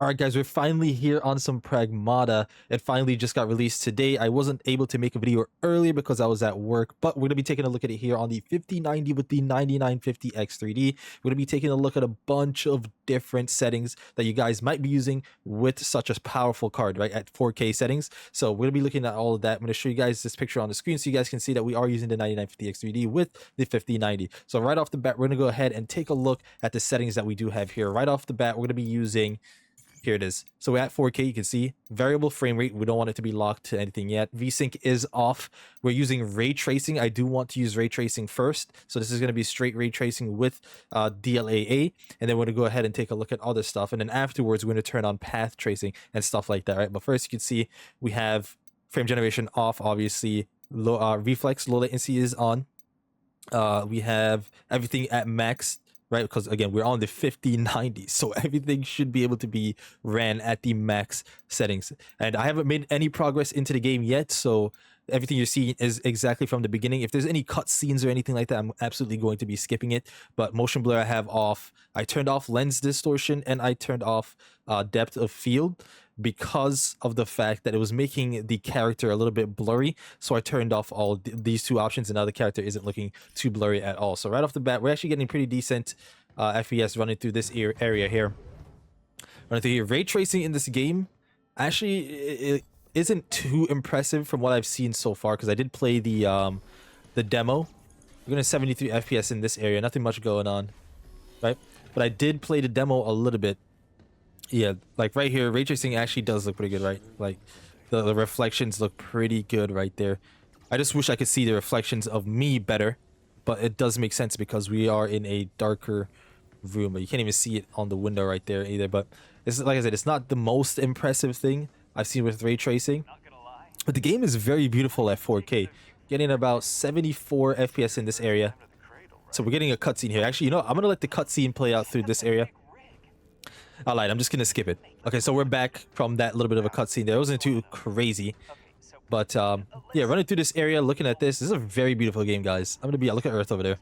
Alright guys, we're finally here on some Pragmata. It finally just got released today. I wasn't able to make a video earlier because I was at work, but we're going to be taking a look at it here on the 5090 with the 9950X3D. We're going to be taking a look at a bunch of different settings that you guys might be using with such a powerful card, right, at 4K settings. So we're going to be looking at all of that. I'm going to show you guys this picture on the screen so you guys can see that we are using the 9950X3D with the 5090. So right off the bat, we're going to go ahead and take a look at the settings that we do have here. Right off the bat, we're going to be using... Here it is. So we're at 4K, you can see variable frame rate. We don't want it to be locked to anything yet. VSync is off. We're using ray tracing. I do want to use ray tracing first. So this is going to be straight ray tracing with DLAA. And then we're going to go ahead and take a look at other stuff. And then afterwards, we're going to turn on path tracing and stuff like that, right? But first, you can see we have frame generation off, obviously. Low reflex, low latency is on. We have everything at max, right? Because again, we're on the 5090, so everything should be able to be ran at the max settings. And I haven't made any progress into the game yet, so everything you're seeing is exactly from the beginning. If there's any cutscenes or anything like that, I'm absolutely going to be skipping it. But motion blur I have off. I turned off lens distortion and I turned off depth of field because of the fact that it was making the character a little bit blurry. So I turned off all these two options and now the character isn't looking too blurry at all. So right off the bat, we're actually getting pretty decent FPS running through this area here. Running through here. Ray tracing in this game actually it isn't too impressive from what I've seen so far, because I did play the demo. We're going to 73 FPS in this area, nothing much going on, right? But I did play the demo a little bit. Yeah, like right here, ray tracing actually does look pretty good, right? Like the reflections look pretty good right there. I just wish I could see the reflections of me better, but it does make sense because we are in a darker room. But you can't even see it on the window right there either. But it's, like I said, it's not the most impressive thing I've seen with ray tracing, but the game is very beautiful at 4K, getting about 74 FPS in this area. So we're getting a cutscene here. Actually, you know, I'm gonna let the cutscene play out through this area. I lied, I'm just gonna skip it. Okay, so we're back from that little bit of a cutscene there. It wasn't too crazy, but yeah, running through this area, looking at this is a very beautiful game, guys. I'm gonna be, look at Earth over there.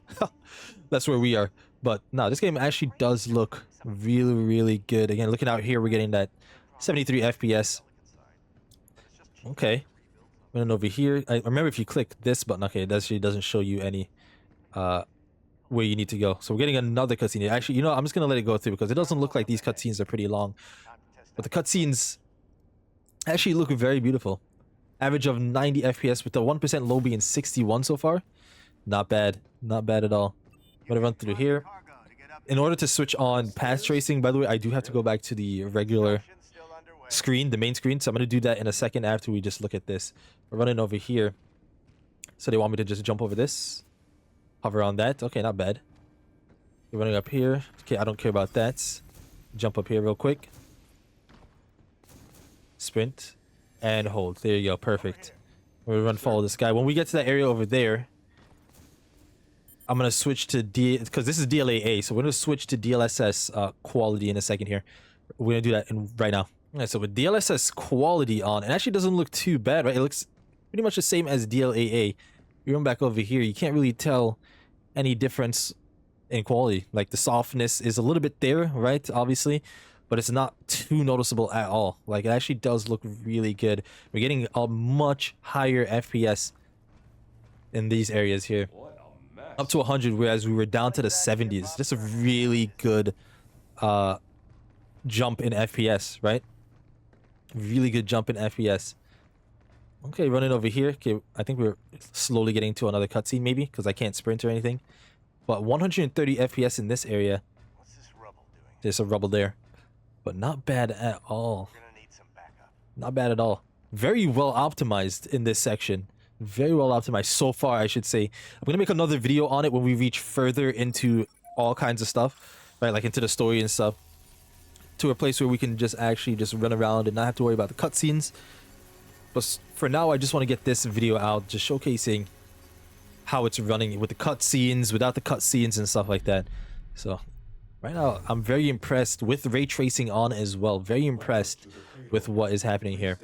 That's where we are. But no, this game actually does look really, really good. Again, looking out here, we're getting that 73 FPS. Okay, running over here. I remember if you click this button, okay, it actually doesn't show you any where you need to go. So we're getting another cutscene here. Actually, you know, I'm just gonna let it go through because it doesn't look like these cutscenes are pretty long, but the cutscenes actually look very beautiful. Average of 90 FPS with the 1% low being 61 so far. Not bad, not bad at all. I'm gonna run through here. In order to switch on path tracing, by the way, I do have to go back to the regular screen, the main screen, so I'm gonna do that in a second after we just look at this. We're running over here, so they want me to just jump over this, hover on that. Okay, not bad. We're running up here. Okay, I don't care about that. Jump up here real quick. Sprint and hold. There you go, perfect. We're gonna follow this guy. When we get to that area over there, I'm gonna switch to because this is DLAA, so we're gonna switch to DLSS quality in a second here. We're gonna do that right now. Alright, so with DLSS quality on, it actually doesn't look too bad, right? It looks pretty much the same as DLAA. You run back over here, you can't really tell any difference in quality. Like the softness is a little bit there, right? Obviously, but it's not too noticeable at all. Like it actually does look really good. We're getting a much higher FPS in these areas here. Up to 100, whereas we were down to the 70s. Just a really good jump in FPS, right? Really good jump in FPS. Okay, running over here. Okay, I think we're slowly getting to another cutscene maybe, because I can't sprint or anything. But 130 FPS in this area. What's this rubble doing? There's some rubble there. But not bad at all. We're gonna need some backup. Not bad at all. Very well optimized in this section. Very well optimized so far, I should say. I'm gonna make another video on it when we reach further into all kinds of stuff, right? Like into the story and stuff, to a place where we can just actually just run around and not have to worry about the cutscenes. But for now, I just want to get this video out, just showcasing how it's running with the cutscenes, without the cutscenes and stuff like that. So right now, I'm very impressed with ray tracing on as well. Very impressed with what is happening here.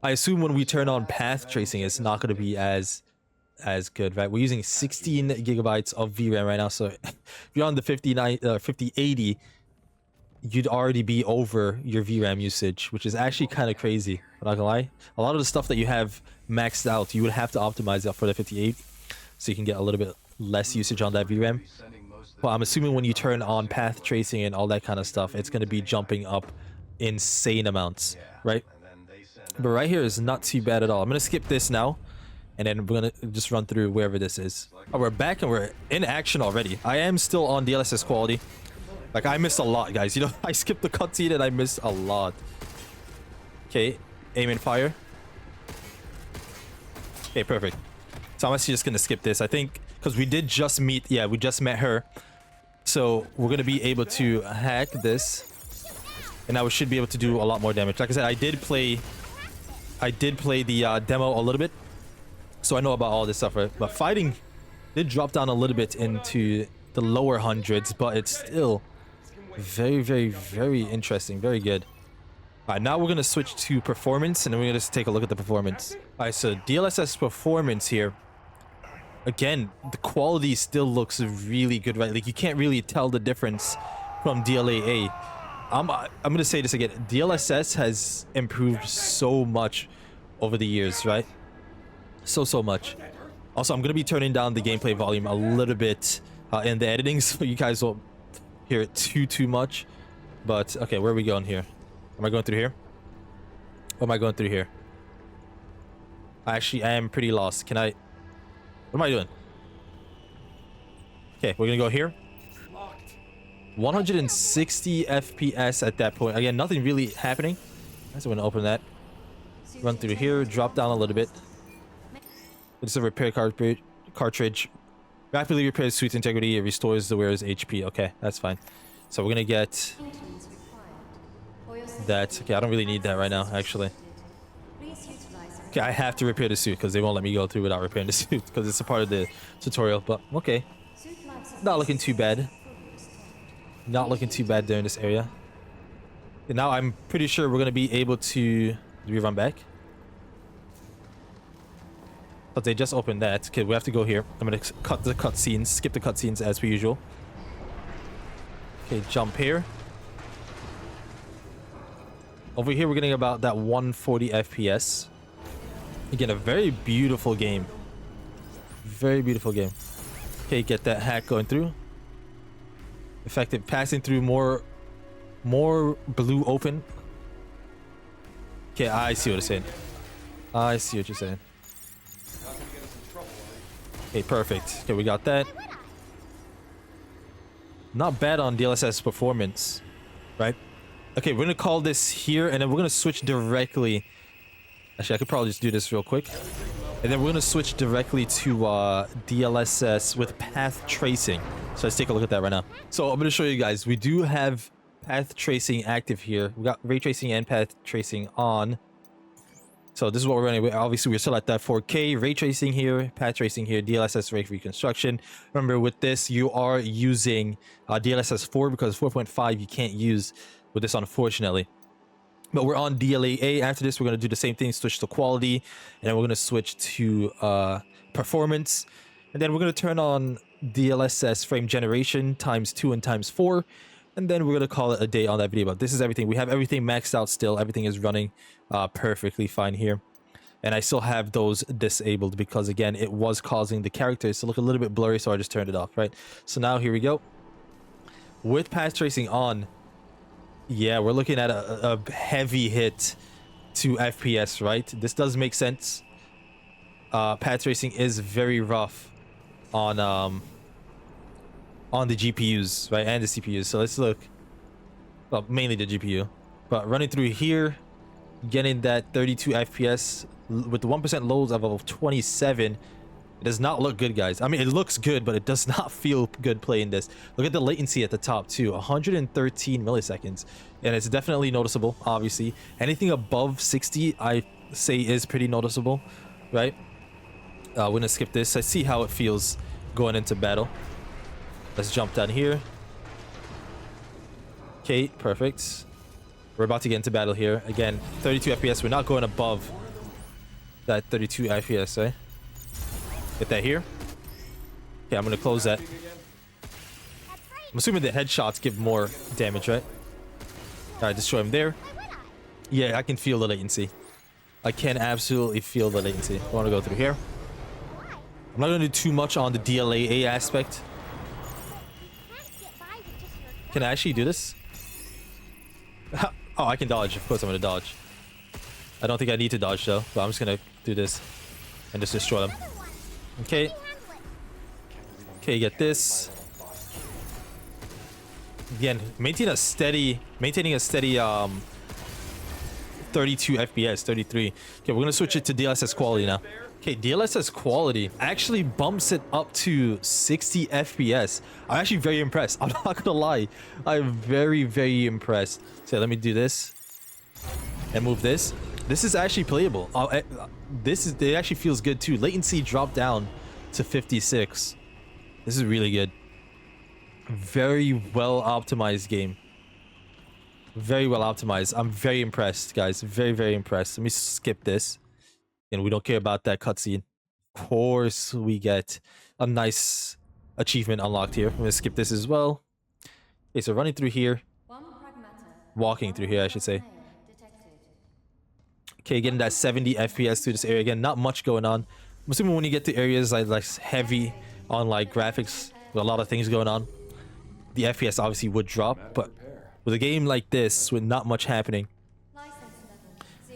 I assume when we turn on path tracing, it's not going to be as good, right? We're using 16 gigabytes of VRAM right now, so if you're on the 5080, you'd already be over your VRAM usage, which is actually kind of crazy. I'm not gonna lie. A lot of the stuff that you have maxed out, you would have to optimize that for the 58, so you can get a little bit less usage on that VRAM. Well, I'm assuming when you turn on path tracing and all that kind of stuff, it's going to be jumping up insane amounts, right? But right here is not too bad at all. I'm going to skip this now, and then we're going to just run through wherever this is. Oh, we're back and we're in action already. I am still on DLSS quality. Like, I missed a lot, guys. You know, I skipped the cutscene and I missed a lot. Okay, aim and fire. Okay, perfect. So I'm actually just going to skip this. I think, because we did just meet, yeah, we just met her. So we're going to be able to hack this. And now we should be able to do a lot more damage. Like I said, I did play the demo a little bit. So I know about all this stuff, right? But fighting did drop down a little bit into the lower hundreds, but it's still very, very, very interesting. Very good. All right, now we're going to switch to performance, and then we're going to just take a look at the performance. All right, so DLSS performance here. Again, the quality still looks really good, right? Like, you can't really tell the difference from DLAA. I'm going to say this again. DLSS has improved so much over the years, right? So much. Also, I'm going to be turning down the gameplay volume a little bit in the editing, so you guys won't hear it too much. But, okay, where are we going here? Am I going through here? Or am I going through here? Actually, I am pretty lost. Can I... What am I doing? Okay, we're gonna go here. 160 FPS at that point. Again, nothing really happening. I'm gonna open that. Run through here, drop down a little bit. It's a repair cartridge. Rapidly repairs suit integrity. It restores the wearer's HP. Okay, that's fine. So we're gonna get that. Okay, I don't really need that right now, actually. Okay, I have to repair the suit because they won't let me go through without repairing the suit because it's a part of the tutorial. But okay, not looking too bad. Not looking too bad there in this area. And now I'm pretty sure we're gonna be able to. Do we run back? But they just opened that. Okay, we have to go here. I'm gonna cut the cutscenes, skip the cutscenes as per usual. Okay, jump here. Over here, we're getting about that 140 FPS. Again, a very beautiful game. Very beautiful game. Okay, get that hack going through. Effective passing through more blue open. Okay, I see what you're saying. I see what you're saying. Okay, perfect. Okay, we got that. Not bad on DLSS performance, right? Okay, we're gonna call this here, and then we're gonna switch directly. Actually, I could probably just do this real quick. And then we're gonna switch directly to DLSS with path tracing. So let's take a look at that right now. So I'm gonna show you guys. We do have path tracing active here. We got ray tracing and path tracing on. So this is what we're running with. Obviously, we're still at that 4K. Ray tracing here, path tracing here, DLSS ray reconstruction. Remember, with this, you are using DLSS 4 because 4.5 you can't use with this, unfortunately. But we're on DLAA. After this, we're going to do the same thing, switch to quality, and then we're going to switch to performance. And then we're going to turn on DLSS frame generation ×2 and ×4. And then we're going to call it a day on that video. But this is everything. We have everything maxed out still. Everything is running perfectly fine here. And I still have those disabled because, again, it was causing the characters to look a little bit blurry, so I just turned it off, right? So now here we go. With path tracing on, yeah, we're looking at a heavy hit to FPS, right? This does make sense. Path tracing is very rough on the GPUs, right, and the CPUs. So let's look. Well, mainly the GPU, but running through here, getting that 32 FPS with the 1% loads of 27. It does not look good, guys. I mean, it looks good, but it does not feel good playing this. Look at the latency at the top too, 113 milliseconds, and it's definitely noticeable. Obviously, anything above 60, I say, is pretty noticeable, right? We're gonna skip this. I see how it feels going into battle. Let's jump down here. Okay, perfect. We're about to get into battle here. Again, 32 FPS. We're not going above that 32 FPS, right? Get that here. Okay, I'm gonna close that. I'm assuming the headshots give more damage, right? Alright, destroy him there. Yeah, I can feel the latency. I can absolutely feel the latency. I want to go through here. I'm not going to do too much on the DLAA aspect. Can I actually do this? Oh, I can dodge. Of course I'm going to dodge. I don't think I need to dodge though, but I'm just going to do this and just destroy them. Okay. Okay, get this. Again, maintaining a steady 32 FPS, 33. Okay, we're gonna switch it to DLSS quality now. Okay, DLSS quality actually bumps it up to 60 FPS. I'm actually very impressed. I'm not gonna lie. I'm very, very impressed. So let me do this and move this. This is actually playable. It actually feels good too. Latency dropped down to 56. This is really good. Very well optimized game. Very well optimized. I'm very impressed, guys. Very, very impressed. Let me skip this. And we don't care about that cutscene. Of course, we get a nice achievement unlocked here. I'm gonna skip this as well. Okay, so running through here. Walking through here, I should say. Okay, getting that 70 FPS through this area. Again, not much going on. I'm assuming when you get to areas like heavy on like graphics, with a lot of things going on, the FPS obviously would drop, but with a game like this, with not much happening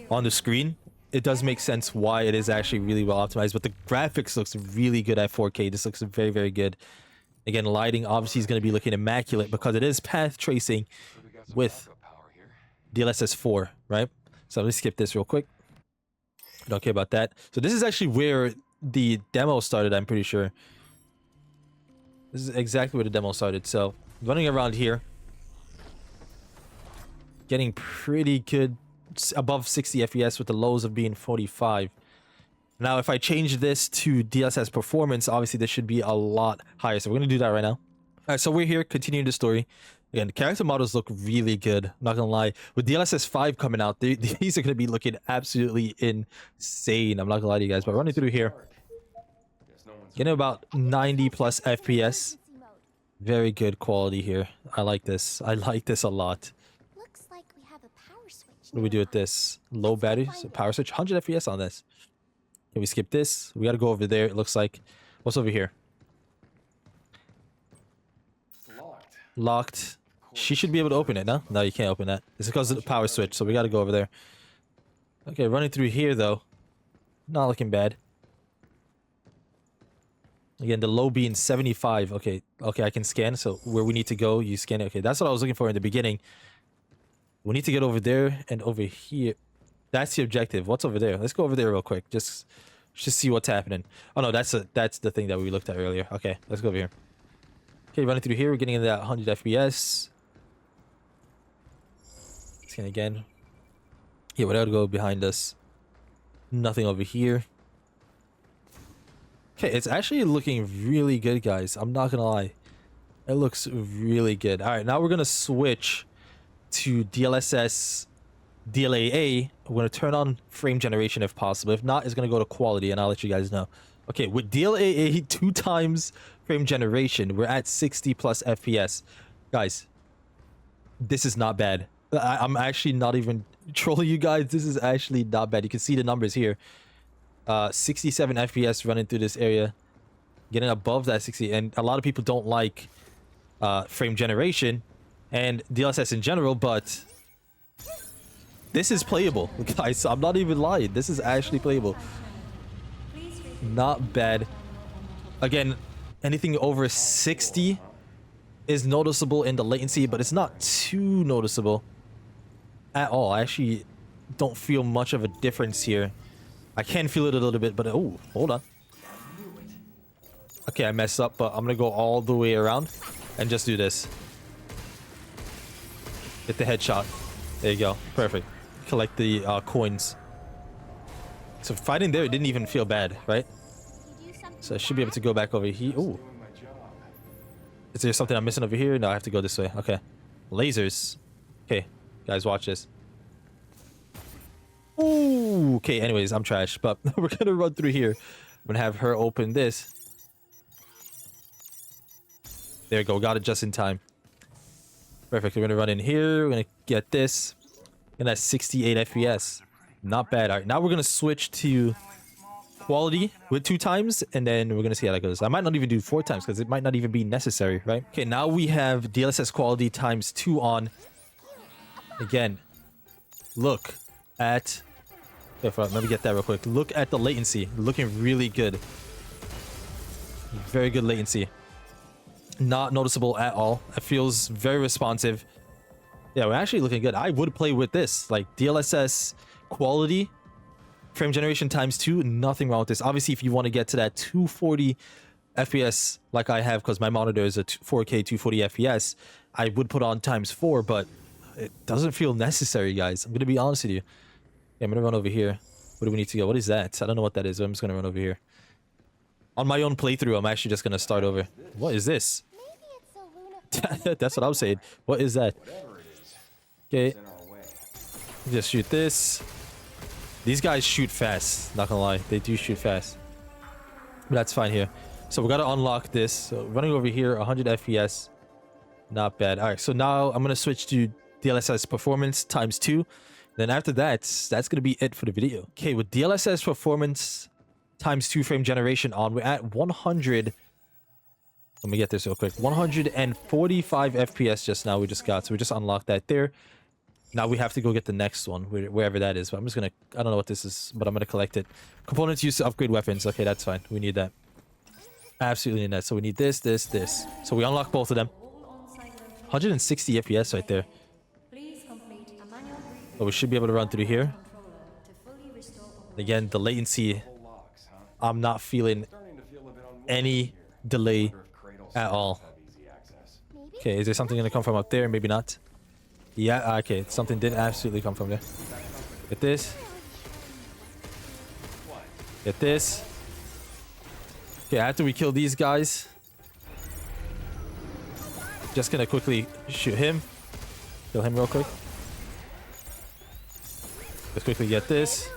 on the screen, it does make sense why it is actually really well optimized. But the graphics looks really good at 4K. This looks very, very good. Again, lighting obviously is going to be looking immaculate because it is path tracing with DLSS 4, right? So let me skip this real quick. Don't care about that. So this is actually where the demo started, I'm pretty sure. This is exactly where the demo started. So running around here, getting pretty good, above 60 FPS with the lows of being 45. Now, if I change this to DLSS performance, obviously this should be a lot higher. So we're going to do that right now. All right, so we're here, continuing the story. Again, the character models look really good. I'm not going to lie. With DLSS 5 coming out, these are going to be looking absolutely insane. I'm not going to lie to you guys. But running through here, getting about 90 plus FPS. Very good quality here. I like this. I like this a lot. Looks like we have a power switch. What do we do with this? Low battery, so power switch, 100 FPS on this. Can we skip this? We gotta go over there, it looks like. What's over here? Locked. She should be able to open it, no? No, you can't open that. It's because of the power switch, so we gotta go over there. Okay, running through here, though. Not looking bad. Again, the low being 75. Okay, I can scan. So where we need to go, you scan it. Okay, that's what I was looking for in the beginning. We need to get over there and over here. That's the objective. What's over there? Let's go over there real quick. Just see what's happening. Oh no, that's the thing that we looked at earlier. Okay, let's go over here. Okay, running through here, we're getting into that 100 FPS. Scan again. Yeah, without go behind us. Nothing over here. Okay, it's actually looking really good, guys. I'm not gonna lie. It looks really good. All right, now we're gonna switch to DLSS DLAA. We're gonna turn on frame generation if possible. If not, it's gonna go to quality, and I'll let you guys know. Okay, with DLAA 2 times frame generation, we're at 60 plus FPS. Guys, this is not bad. I'm actually not even trolling you guys. This is actually not bad. You can see the numbers here. 67 FPS running through this area, getting above that 60, and a lot of people don't like frame generation and DLSS in general, but this is playable, guys. I'm not even lying. This is actually playable. Not bad. Again, anything over 60 is noticeable in the latency, but it's not too noticeable at all. I actually don't feel much of a difference here. I can feel it a little bit, but oh, hold on. Okay, I messed up, but I'm gonna go all the way around and just do this. Get the headshot. There you go. Perfect. Collect the coins. So fighting there, it didn't even feel bad, right? So I should be able to go back over here. Ooh. Is there something I'm missing over here? No, I have to go this way. Okay. Lasers. Okay, guys, watch this. Ooh, okay, anyways, I'm trash, but we're gonna run through here. I'm gonna have her open this. There you go, got it just in time. Perfect. We're gonna run in here. We're gonna get this. And that's 68 FPS. Not bad. All right, now we're gonna switch to quality with 2 times, and then we're gonna see how that goes. I might not even do 4 times because it might not even be necessary, right? Okay, now we have DLSS quality times 2 on. Again, look at... let me get that real quick. Look at the latency. Looking really good. Very good latency. Not noticeable at all. It feels very responsive. Yeah, we're actually looking good. I would play with this. Like, DLSS quality, frame generation times 2, nothing wrong with this. Obviously, if you want to get to that 240 FPS like I have, because my monitor is a 4K 240 FPS, I would put on times 4, but it doesn't feel necessary, guys. I'm going to be honest with you. Yeah, I'm going to run over here. Where do we need to go? What is that? I don't know what that is, but I'm just going to run over here. On my own playthrough, I'm actually just going to start over. What is this? Maybe it's a lunar. That's what I was saying. What is that? Okay. Just shoot this. These guys shoot fast. Not gonna lie. They do shoot fast. But that's fine here. So we gotta unlock this. So running over here, 100 FPS. Not bad. Alright, so now I'm gonna switch to DLSS performance times 2. Then after that, that's gonna be it for the video. Okay, with DLSS performance times 2 frame generation on, we're at 100. Let me get this real quick. 145 FPS just now we just got. So we just unlocked that there. Now we have to go get the next one, wherever that is. But I'm just gonna... I don't know what this is, but I'm gonna collect it. Components used to upgrade weapons. Okay, that's fine. We need that. Absolutely need that. So we need this, this, this. So we unlock both of them. 160 FPS right there. But we should be able to run through here. Again, the latency... I'm not feeling any delay at all. Okay, is there something gonna come from up there? Maybe not. Yeah, okay. Something did absolutely come from there. Get this. Get this. Okay, after we kill these guys, just gonna quickly shoot him. Kill him real quick. Let's quickly get this.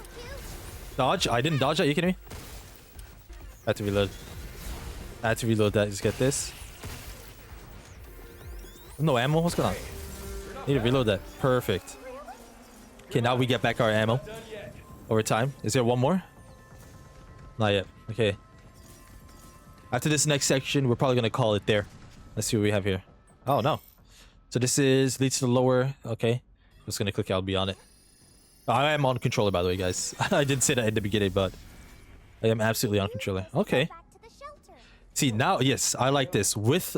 Dodge? I didn't dodge that. Are you kidding me? I had to reload. I had to reload that. Just get this. No ammo? What's going on? Need to reload that. Perfect. Okay, now we get back our ammo. Over time. Is there one more? Not yet. Okay. After this next section, we're probably going to call it there. Let's see what we have here. Oh, no. So this is... leads to the lower... Okay. Just going to click LB on it. I am on controller, by the way, guys. I did say that in the beginning, but... I am absolutely on controller. Okay. Back to the shelter. See, now... Yes, I like this. With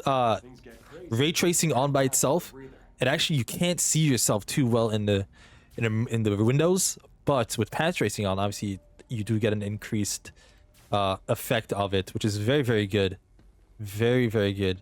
ray tracing on by itself... It actually, you can't see yourself too well in the windows, but with path tracing on, obviously you do get an increased effect of it, which is very, very good. Very, very good.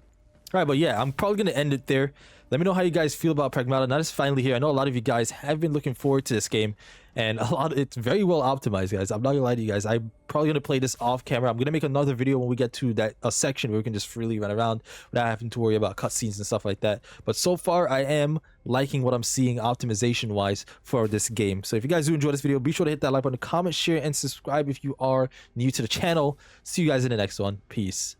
All right, but yeah, I'm probably going to end it there. Let me know how you guys feel about Pragmata. Now it's finally here. I know a lot of you guys have been looking forward to this game, and it's very well optimized, guys. I'm not gonna lie to you guys. I'm probably gonna play this off camera. I'm gonna make another video when we get to that section where we can just freely run around without having to worry about cutscenes and stuff like that. But so far, I am liking what I'm seeing optimization wise for this game. So if you guys do enjoy this video, be sure to hit that like button, comment, share, and subscribe if you are new to the channel. See you guys in the next one. Peace.